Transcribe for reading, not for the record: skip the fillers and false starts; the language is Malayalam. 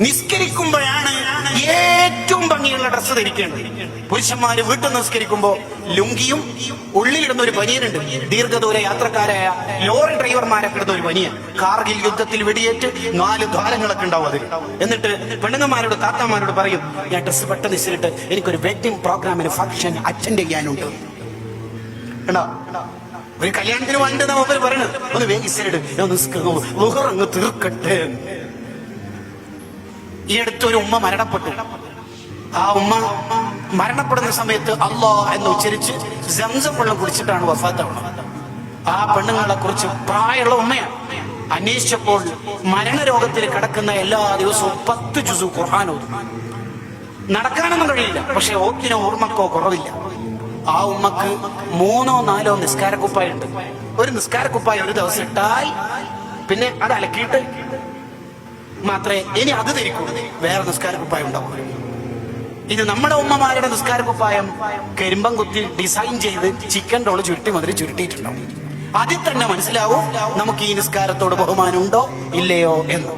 നിസ്കരിക്കുമ്പോഴാണ് ഏറ്റവും ഭംഗിയുള്ള ഡ്രസ്സ് ധരിക്കേണ്ടത്. പുരുഷന്മാര് വീട്ടിൽ നിസ്കരിക്കുമ്പോ ലുങ്കിയും ഉള്ളിലിടുന്ന ഒരു ബനിയനുണ്ട്. ദീർഘദൂര യാത്രക്കാരായ ലോറി ഡ്രൈവർമാരൊക്കെ ഇടുന്ന ഒരു ബനിയൻ. കാർഗിൽ യുദ്ധത്തിൽ വെടിയേറ്റ് 4 ദ്വാരങ്ങളൊക്കെ ഉണ്ടാവും അതിൽ. എന്നിട്ട് പെണ്ണുങ്ങന്മാരോട് താത്താമാരോട് പറയും, ഞാൻ ഡ്രസ്സ് പെട്ടെന്ന് ഇസിലിട്ട് എനിക്കൊരു വെഡിങ് പ്രോഗ്രാമിന് ഫംഗ്ഷൻ അറ്റൻഡ് ചെയ്യാനുണ്ട്. ഒരു കല്യാണത്തിന് വേണ്ടി മൂപ്പര് പറയണത്, ഒന്ന് വേഗിസിലിട്, അങ്ങ് തീർക്കട്ടെ. ഈ അടുത്തൊരു ഉമ്മ മരണപ്പെട്ടു. ആ ഉമ്മ മരണപ്പെടുന്ന സമയത്ത് അല്ലാഹ് എന്ന് ഉച്ചരിച്ച് സംസം വെള്ളം കുടിച്ചിട്ടാണ് വഫാത്താവുന്നത്. ആ പെണ്ണുങ്ങളെ കുറിച്ച് പ്രായമുള്ള ഉമ്മയാണ്. അന്വേഷിച്ചപ്പോൾ മരണരോഗത്തിൽ കിടക്കുന്ന എല്ലാ ദിവസവും 10 ജുസു ഖുർആൻ ഓതും. നടക്കാനൊന്നും കഴിയില്ല, പക്ഷെ ഓക്കിനോ ഓർമ്മക്കോ കുറവില്ല. ആ ഉമ്മക്ക് 3 or 4 നിസ്കാരക്കുപ്പായുണ്ട്. ഒരു നിസ്കാരക്കുപ്പായ ഒരു ദിവസം ഇട്ടാൽ പിന്നെ അത് അലക്കിയിട്ട് മാത്രമേ ഇനി അത് ധരിക്കൂ. വേറെ നിസ്കാരക്കുപ്പായം ഉണ്ടാവും. ഇത് നമ്മുടെ ഉമ്മമാരുടെ നിസ്കാരക്കുപ്പായം കരിമ്പം കുത്തി ഡിസൈൻ ചെയ്ത് ചിക്കൻ റോള് ചുരുട്ടി മതിരി ചുരുട്ടിയിട്ടുണ്ടാവും. അതിൽ തന്നെ മനസ്സിലാവും നമുക്ക് ഈ നിസ്കാരത്തോട് ബഹുമാനം ഉണ്ടോ ഇല്ലയോ എന്ന്.